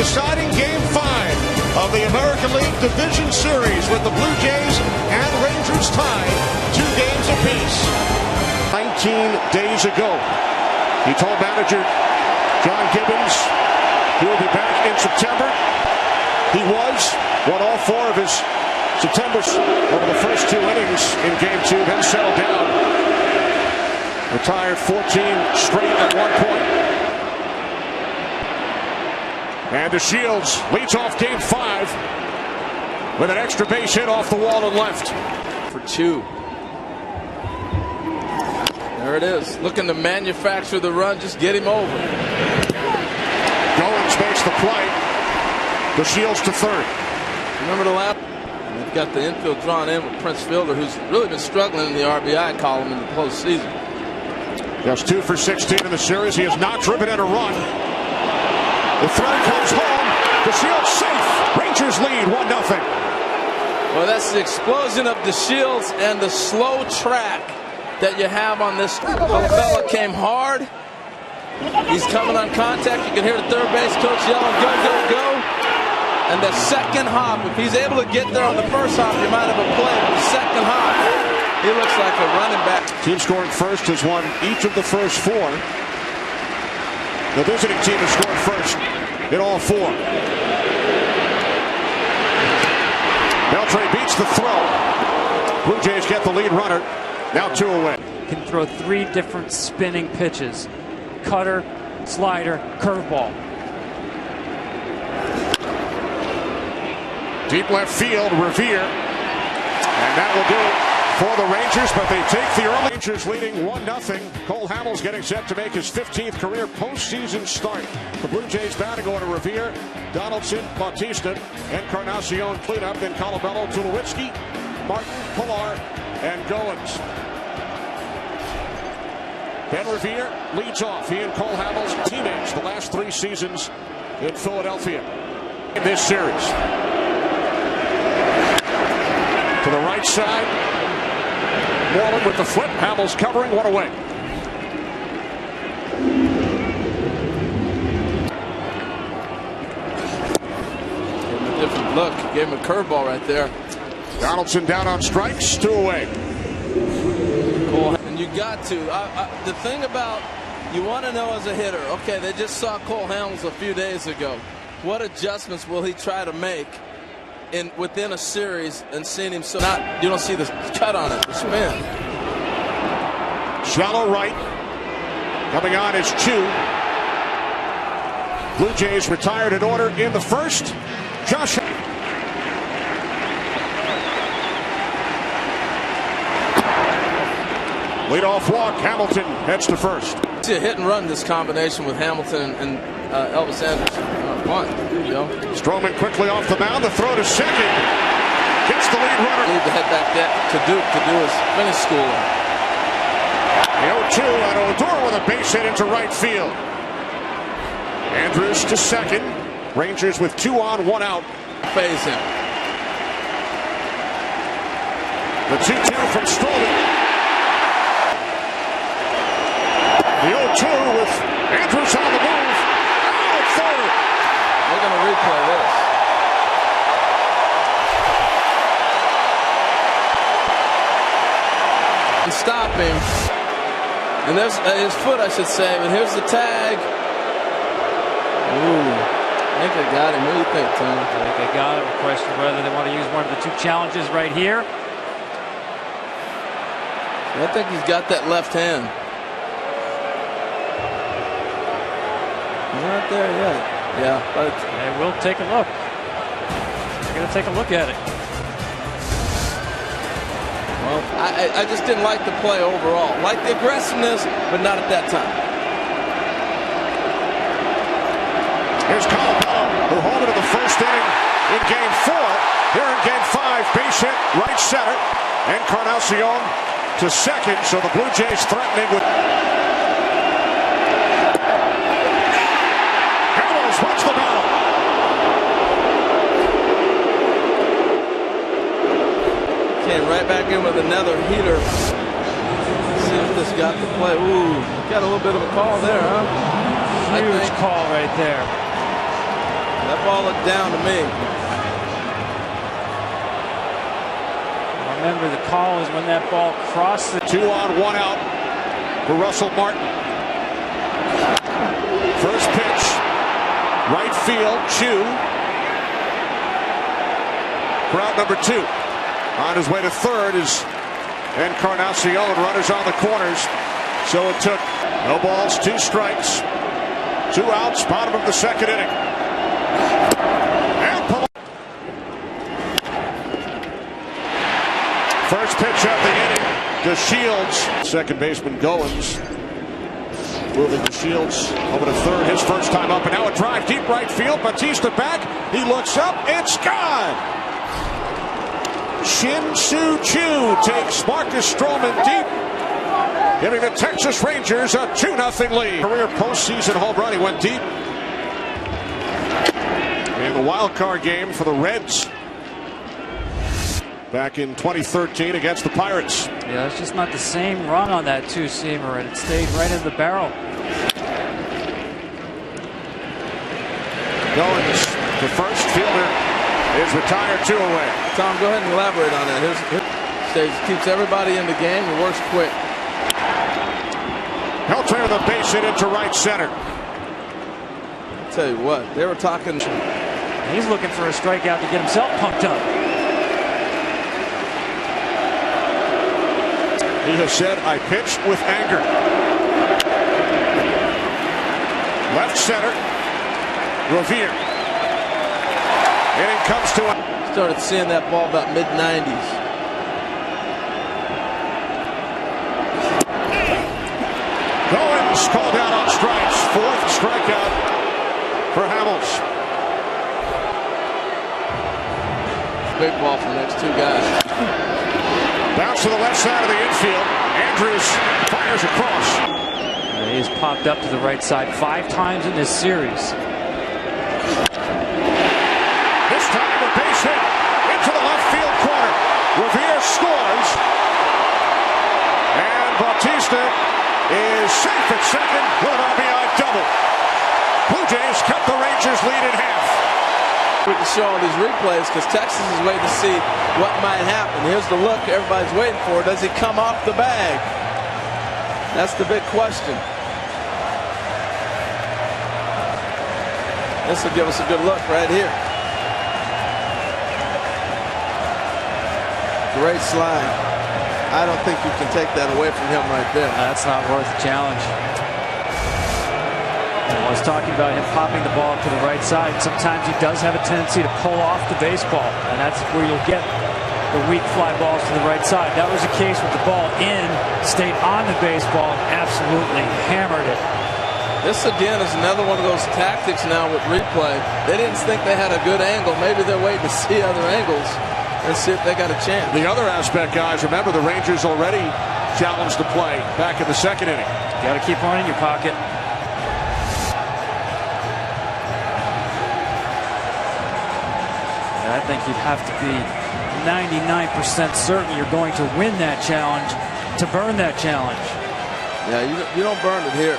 deciding Game 5 of the American League Division Series with the Blue Jays and Rangers tied 2 games apiece. 19 days ago, he told manager John Gibbons he will be back in September. He won all 4 of his Septembers over the first 2 innings in Game 2, then settled down. Retired 14 straight at one point. And DeShields leads off Game 5 with an extra base hit off the wall and left. For 2. There it is. Looking to manufacture the run, just get him over. Goins makes the play. DeShields to third. Remember the lap? They've got the infield drawn in with Prince Fielder, who's really been struggling in the RBI column in the postseason. Just 2 for 16 in the series. He has not driven in a run. The throw comes home. DeShields safe. Rangers lead 1-0. Well, that's the explosion of DeShields and the slow track that you have on this. Fella came hard. He's coming on contact. You can hear the third base coach yelling, go, go, go. And the second hop, if he's able to get there on the first hop, you might have a play. But the second hop, he looks like a running back. Team scoring first has won each of the first 4. The visiting team has scored first in all 4. Beltre beats the throw. Blue Jays get the lead runner. Now 2 away. Can throw 3 different spinning pitches. Cutter, slider, curveball. Deep left field, Revere. And that will do it for the Rangers, but they take the early. Rangers leading 1-0. Cole Hamels getting set to make his 15th career postseason start. The Blue Jays batting going to Revere, Donaldson, Bautista, Encarnacion cleanup, then Colabello, Tulowitzki, Martin, Pilar, and Goins. Ben Revere leads off. He and Cole Hamels teammates the last 3 seasons in Philadelphia in this series. To the right side, Moreland with the flip. Hamels covering, 1 away. Gave him a different look. Gave him a curveball right there. Donaldson down on strikes, 2 away. And you got to. The thing about, you want to know as a hitter, okay, they just saw Cole Hamels a few days ago. What adjustments will he try to make within a series, and seeing him so you don't see the cut on it, the spin. Shallow right. Coming on is 2. Blue Jays retired in order in the first. Josh. Leadoff walk. Hamilton heads to first. See a hit and run this combination with Hamilton and Elvis Anderson. Fun. There you go. Stroman quickly off the mound. The throw to second. Gets the lead runner. Need to head back to Duke to do his finish schooling. The 0-2 and Odor with a base hit into right field. Andrews to second. Rangers with 2 on, 1 out. Phase him. The 2-2 from Stroman. The 0-2 with Andrews on the move. Out third. They're going to replay this. And stop him. And there's his foot, I should say. But here's the tag. Ooh. I think they got him. What do you think, Tom? I think they got him. Question whether they want to use one of the 2 challenges right here. I think he's got that left hand. He's not there yet. Yeah, but they will take a look. They're going to take a look at it. Well, I just didn't like the play overall. Like the aggressiveness, but not at that time. Here's Colabello, who home into the first inning in Game 4. Here in Game 5, base hit, right center. Encarnacion to second, so the Blue Jays threatening with... Hamels, watch the battle. Came right back in with another heater. Let's see if this got the play. Ooh, got a little bit of a call there, huh? Huge call right there. That ball looked down to me. Remember, the call is when that ball crossed the 2 on, 1 out for Russell Martin. First pitch, right field, Chu. For out number 2. On his way to third is Encarnacion. Runners on the corners. So it took no balls, 2 strikes, 2 outs, bottom of the second inning. And first pitch of the inning to Shields. Second baseman Goins moving to Shields over to third, his first time up, and now a drive deep right field. Batista back, he looks up, it's gone. Shin-Soo Choo takes Marcus Stroman deep, giving the Texas Rangers a 2-0 lead. Career postseason home run, he went deep in the wild card game for the Reds back in 2013 against the Pirates. Yeah, it's just not the same run on that 2-seamer, and it stayed right in the barrel. Goins, the first fielder, is retired, 2 away. Tom, go ahead and elaborate on that. Here's keeps everybody in the game and works quick. He'll turn the base hit into right center. I'll tell you what, they were talking. He's looking for a strikeout to get himself pumped up. He has said, I pitch with anger. Left center, Revere. Inning comes to him. Started seeing that ball about mid-90s. Goins called out on strikes. 4th strikeout for Hamels. Big ball from the next 2 guys. Bounce to the left side of the infield. Andrews fires across. He's popped up to the right side 5 times in this series. This time a base hit into the left field corner. Revere scores. And Bautista is safe at second with an RBI double. Blue Jays cut the Rangers lead in half. We can show all these replays because Texas is waiting to see what might happen. Here's the look everybody's waiting for. Does he come off the bag? That's the big question. This will give us a good look right here. Great slide. I don't think you can take that away from him right there. That's not worth the challenge. I was talking about him popping the ball to the right side. Sometimes he does have a tendency to pull off the baseball, and that's where you'll get the weak fly balls to the right side. That was the case with the ball in, stayed on the baseball, and absolutely hammered it. This again is another one of those tactics now with replay. They didn't think they had a good angle. Maybe they're waiting to see other angles and see if they got a chance. The other aspect, guys, remember the Rangers already challenged the play back in the second inning. Got to keep one in your pocket. I think you'd have to be 99% certain you're going to win that challenge to burn that challenge. Yeah, you don't burn it here.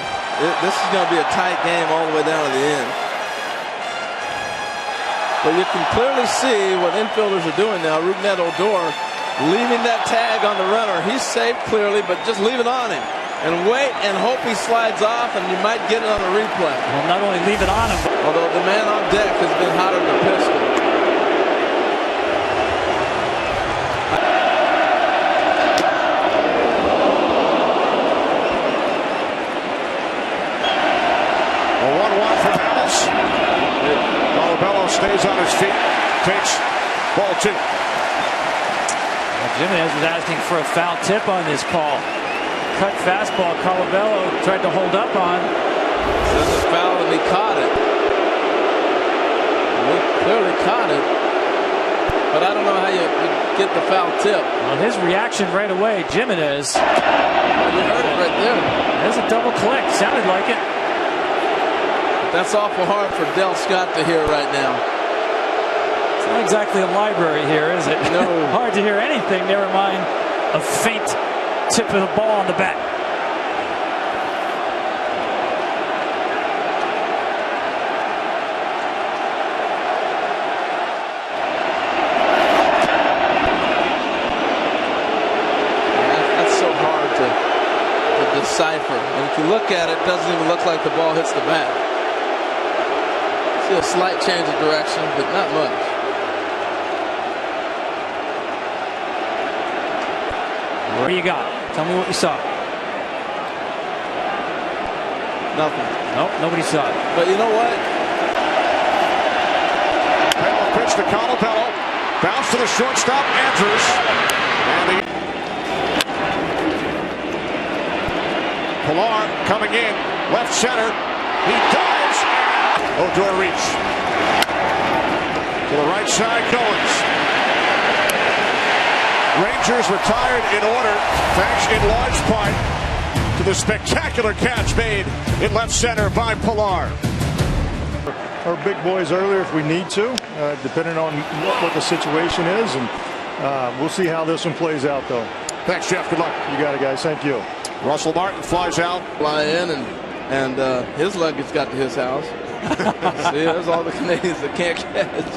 This is going to be a tight game all the way down to the end. But you can clearly see what infielders are doing now. Rougned Odor leaving that tag on the runner. He's safe clearly, but just leave it on him. And wait and hope he slides off, and you might get it on a replay. Well, not only leave it on him, although the man on deck has been hotter than a pistol. Stays on his feet, takes ball 2. Jimenez was asking for a foul tip on this call. Cut fastball, Colabello tried to hold up on. Says a foul and he caught it. He clearly caught it. But I don't know how you get the foul tip. Well, his reaction right away, Jimenez. Well, you heard it right there. There's a double click. Sounded like it. That's awful hard for Del Scott to hear right now. It's not exactly a library here, is it? No. Hard to hear anything, never mind a faint tip of the ball on the bat. If you look at it, it doesn't even look like the ball hits the bat. See a slight change of direction, but not much. What do you got? Tell me what you saw. Nothing. Nope, nobody saw it. But you know what? Payoff pitch to Colapello. Bounce to the shortstop, Andrews. And Pilar coming in, left center. He dives. Odor reach. To the right side, Goins. Rangers retired in order, thanks in large part to the spectacular catch made in left center by Pilar. Our big boys earlier if we need to, depending on what the situation is, and we'll see how this one plays out, though. Thanks, Jeff. Good luck. You got it, guys. Thank you. Russell Martin flies out. Fly in, and his luggage got to his house. See, there's all the Canadians that can't catch.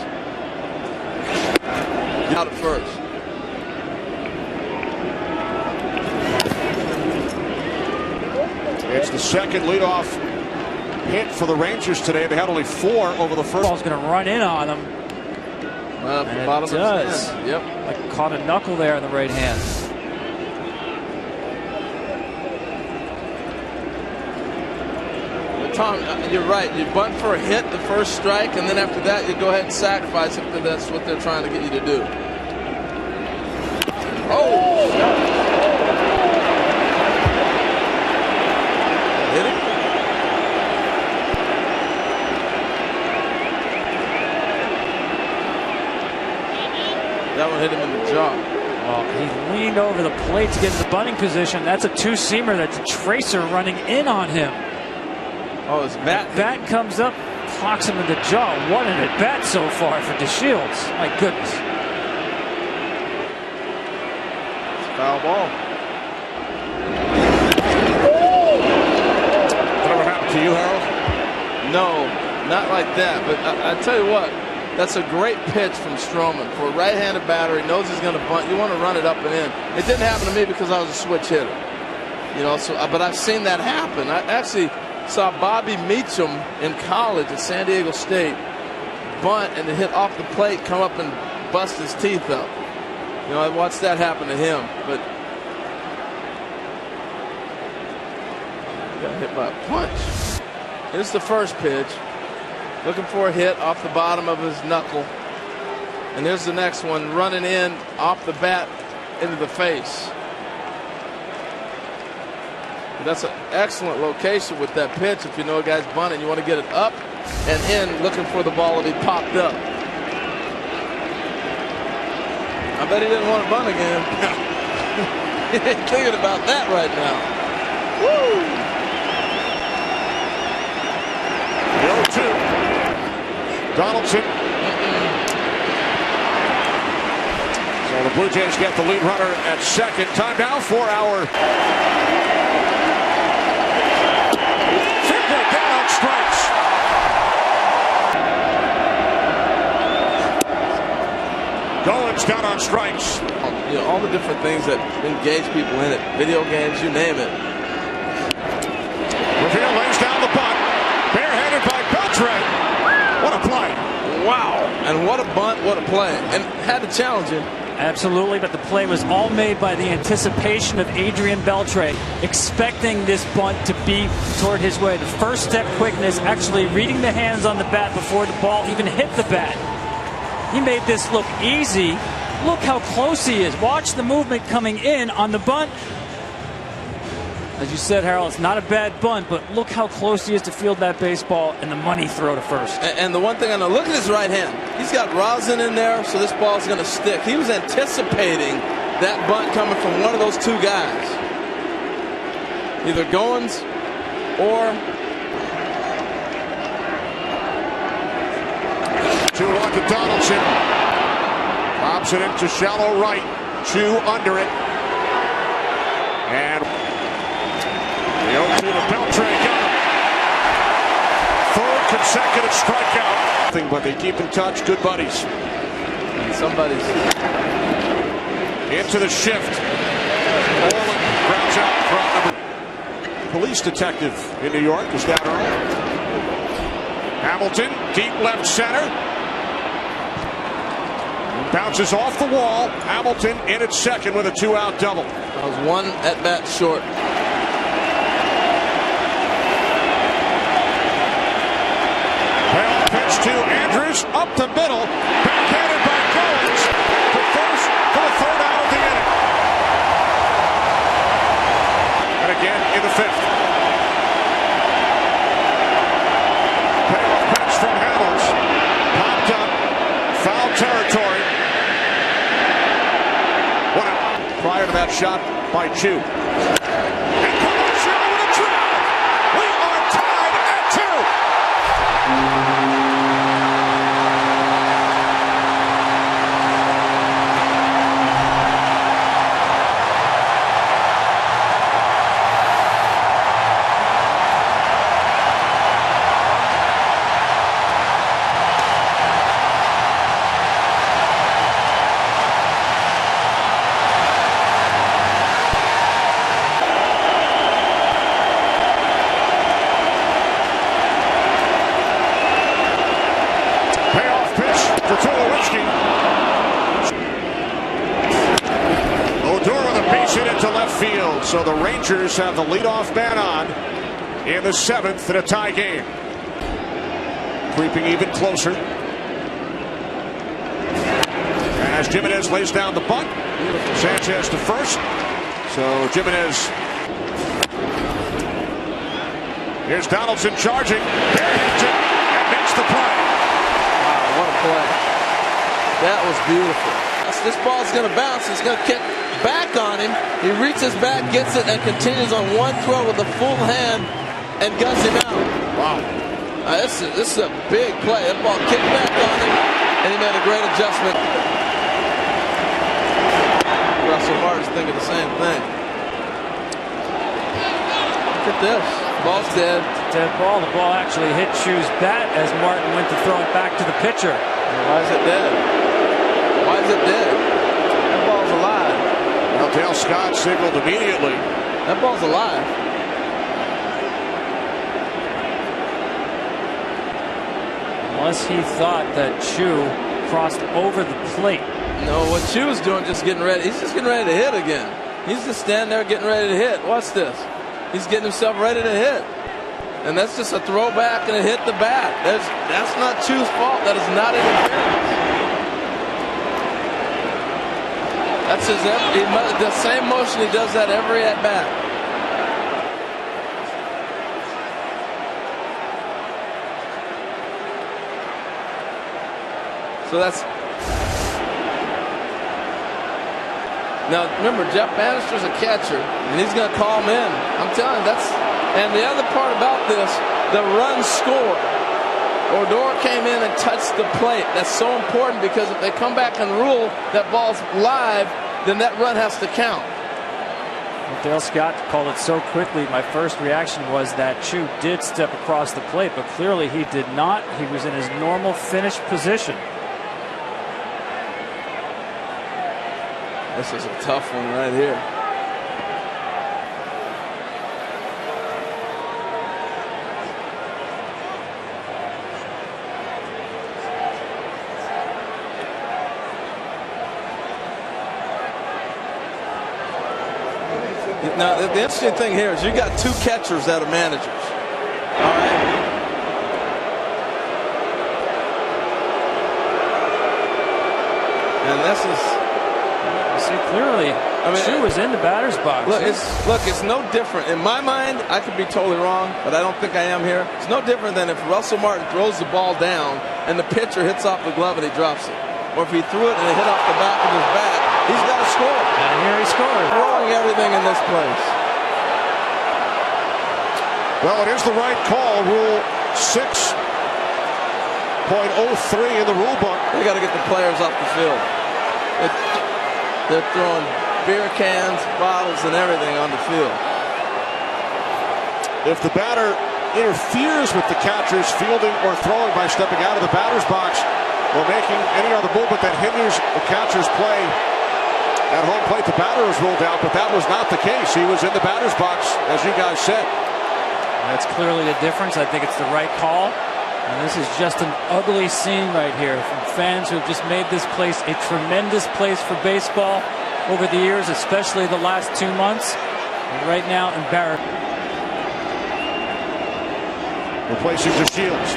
Out at first. It's the second leadoff hit for the Rangers today. They had only 4 over the first. Ball's going to run in on him. Well, the And bottom it does. of his hand. Yep. Like caught a knuckle there in the right hand. But Tom, you're right. You bunt for a hit the first strike, and then after that, you go ahead and sacrifice if that's what they're trying to get you to do. Oh! Hit it? That one hit him in the jaw. Well, he leaned over the plate to get in the bunting position. That's a two-seamer. That's a tracer running in on him. Oh, his bat. Bat comes up, clocks him in the jaw. What an at-bat so far for DeShields. My goodness. Foul ball. Whatever happened to you, Harold? No, not like that. But I tell you what, that's a great pitch from Stroman. For a right-handed batter, he knows he's going to bunt. You want to run it up and in. It didn't happen to me because I was a switch hitter. You know, so but I've seen that happen. I actually saw Bobby Meacham in college at San Diego State bunt and it hit off the plate, come up and bust his teeth up. You know, I watched that happen to him, but got hit by a punch. Here's the first pitch. Looking for a hit off the bottom of his knuckle. And here's the next one, running in off the bat into the face. But that's an excellent location with that pitch. If you know a guy's bunting, you want to get it up and in, looking for the ball to be popped up. I bet he didn't want to bunt again. He ain't thinking about that right now. Woo! The 0-2. Donaldson. So the Blue Jays get the lead runner at second. Time now for our Finley down on strikes. Goins down on strikes. You know, all the different things that engage people in it. Video games, you name it. Reveal lays down the bunt. Barehanded by Beltran. What a play. Wow. And what a bunt, what a play. And had to challenge him. Absolutely, but the play was all made by the anticipation of Adrian Beltre, expecting this bunt to be toward his way. The first step quickness, actually reading the hands on the bat before the ball even hit the bat. He made this look easy. Look how close he is. Watch the movement coming in on the bunt. As you said, Harold, it's not a bad bunt, but look how close he is to field that baseball and the money throw to first. And the one thing I know, look at his right hand. He's got rosin in there, so this ball's going to stick. He was anticipating that bunt coming from one of those two guys. Either Goins or... 2-1 to Donaldson. Lobs it into shallow right. 2 under it. And the 0-2 to Beltran. Got him. Third consecutive strikeout. But they keep in touch. Good buddies. And somebody's... Into the shift. Orland grounds out front number. police detective in New York, is down early. Hamilton, deep left center. Bounces off the wall. Hamilton in at second with a 2-out double. That was one at bat short. Pitch to Andrews, up the middle, backhanded by Collins to first for the 3rd out of the inning. And again in the 5th. Payoff pitch from Hamels, popped up, foul territory. 1 out. Prior to that shot by Chu. And Camacho with a drag. We are tied at 2. Field, so the Rangers have the leadoff man on in the 7th in a tie game. Creeping even closer as Jimenez lays down the bunt. Sanchez to first. So Jimenez. Here's Donaldson charging. Hits it and makes the play. Wow, what a play. That was beautiful. This ball's going to bounce. It's going to kick back on him. He reaches back, gets it, and continues on one throw with a full hand and guns him out. Wow. This is a big play. That ball kicked back on him, and he made a great adjustment. Russell Martin's thinking the same thing. Look at this. Ball's dead. Dead ball. The ball actually hit Chu's bat as Martin went to throw it back to the pitcher. Why is it dead? Why is it dead? That ball's alive. Well, Dale Scott signaled immediately. That ball's alive. Unless he thought that Chu crossed over the plate. No, what Chu's doing, just getting ready. He's just getting ready to hit again. He's just standing there getting ready to hit. Watch this. He's getting himself ready to hit. And that's just a throwback and a hit the bat. That's not Chu's fault. That is not interference. That's the same motion. He does that every at bat. So that's now. Remember, Jeff Bannister's a catcher, and he's going to call him in. I'm telling you, and the other part about this, the run scored. Odor came in and touched the plate. That's so important because if they come back and rule that ball's live, then that run has to count. Well, Dale Scott called it so quickly. My first reaction was that Chu did step across the plate, but clearly he did not. He was in his normal finished position. This is a tough one right here. Now, the interesting thing here is you got two catchers that are managers. All right. And this is, you see clearly, Chu was in the batter's box. Look, it's no different. In my mind, I could be totally wrong, but I don't think I am here. It's no different than if Russell Martin throws the ball down and the pitcher hits off the glove and he drops it. Or if he threw it and it hit off the back of his bat, he's got to score. And here he scored. Throwing everything in this place. Well, it is the right call. Rule 6.03 in the rule book. They got to get the players off the field. They're throwing beer cans, bottles, and everything on the field. If the batter interferes with the catcher's fielding or throwing by stepping out of the batter's box or making any other movement that hinders the catcher's play at home plate, the batter is ruled out, but that was not the case. He was in the batter's box, as you guys said. That's clearly the difference. I think it's the right call. And this is just an ugly scene right here from fans who have just made this place a tremendous place for baseball over the years, especially the last 2 months. And right now, embarrassed. Replacing the Shields.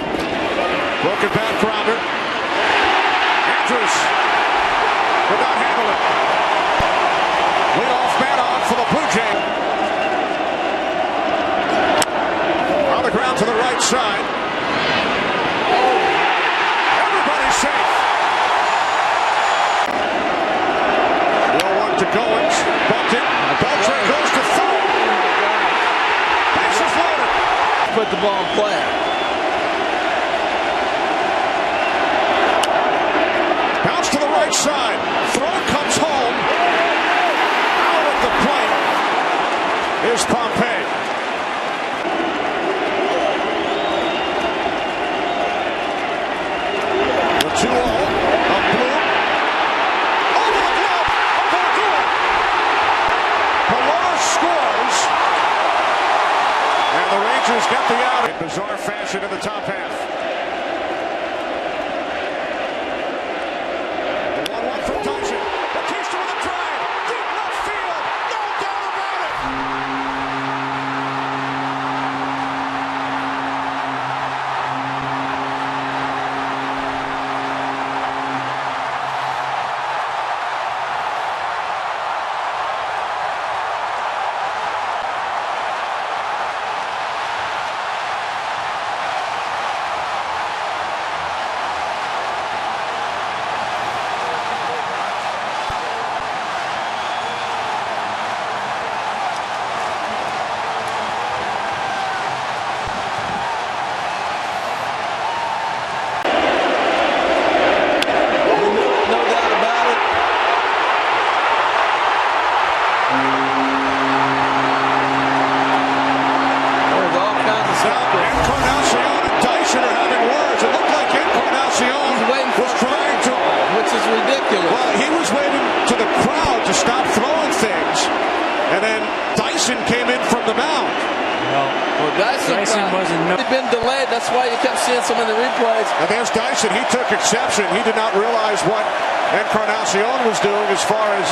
Broken back grounder. Andrews could not handle it. Leadoff man on for the Blue Jays. On the ground to the right side. Everybody's safe. 0-1 to Goins. Bumped it. Beltran goes to third. Bases loaded. Put the ball in play. Bounce to the right side. Throw comes home. Out at the plate is Pompey. The 2-0 of Blue. Over the glove of Verdua. Pilar scores. And the Rangers get the out in bizarre fashion in the top half. The 1-1 from Dyson. Batista with a drive. Deep left field. No doubt about it. Came in from the mound. Well, Dyson wasn't been delayed. That's why you kept seeing some of the replays. And there's Dyson. He took exception. He did not realize what Encarnacion was doing as far as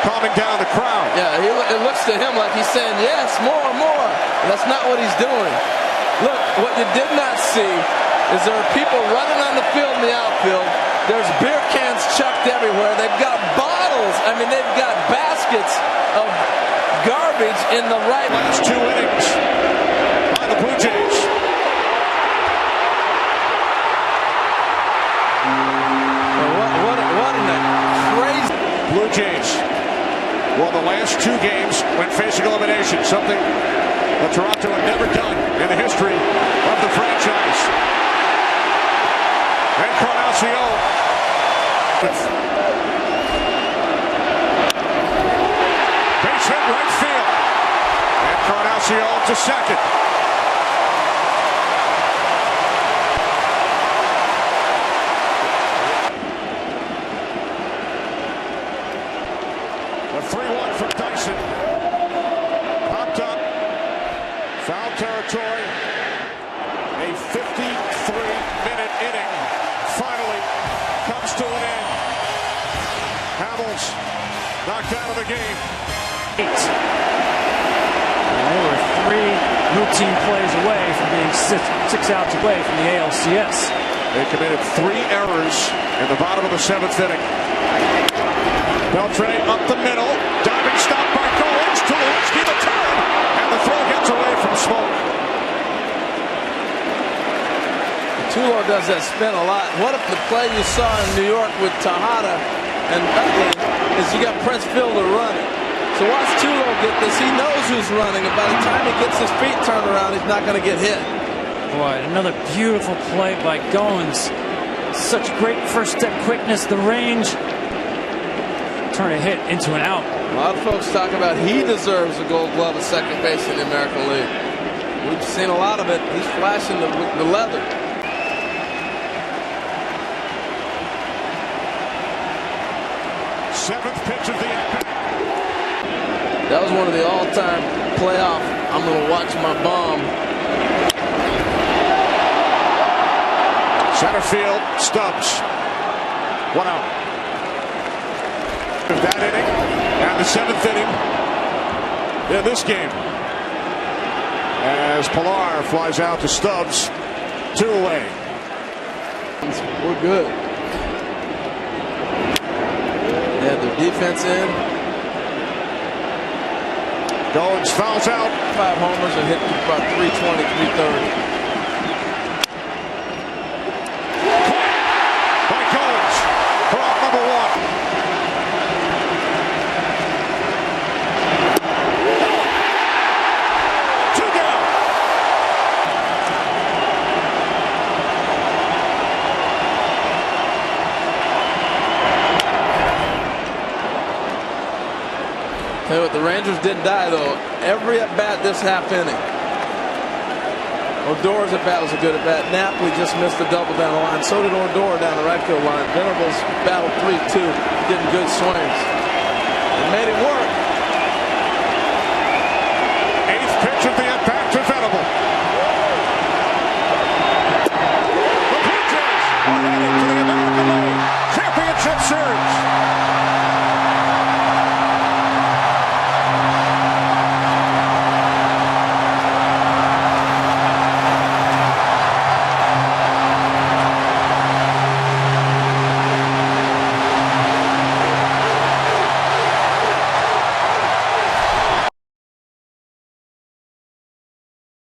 calming down the crowd. Yeah, it looks to him like he's saying, yes, more. And that's not what he's doing. Look, what you did not see is there are people running on the field in the outfield. There's beer cans chucked everywhere. They've got bottles. I mean, they've got baskets of garbage in the right. Last 2 innings by the Blue Jays. What a crazy. Blue Jays won the last 2 games when facing elimination, something that Toronto had never done in the history of the franchise. Encarnacion. Base hit right field. Encarnacion to second. The 3-1 from Dyson. Popped up. Foul territory. A 53-minute inning finally comes to an end. Hamels knocked out of the game. 8. And they were 3 routine plays away from being 6 outs away from the ALCS. They committed 3 errors in the bottom of the 7th inning. Beltran up the middle. Diving stop by Goins. Tulowitzki the turn. And the throw gets away from Smoke. Tulo does that spin a lot. What if the play you saw in New York with Tejada and Utley is you got Prince Fielder running. So watch Tulo get this. He knows who's running, and by the time he gets his feet turned around, he's not going to get hit. Boy, another beautiful play by Goins. Such great first step quickness, the range. Turn a hit into an out. A lot of folks talk about he deserves a Gold Glove at second base in the American League. We've seen a lot of it. He's flashing the leather. Seventh pitch of the at-bat. That was one of the all-time playoff, I'm going to watch my bomb Center field, Stubbs. 1 out. That inning and the 7th inning in this game. As Pilar flies out to Stubbs, 2 away. We're good. They had their defense in. Goins fouls out. 5 homers and hit about 320, 330. By Goins for out number 1. Tell you what, the Rangers didn't die though. Every at bat this half inning. Odor's at bat was a good at bat. Napoli just missed the double down the line. So did Odor down the right field line. Venables battled 3-2, getting good swings. It made it work.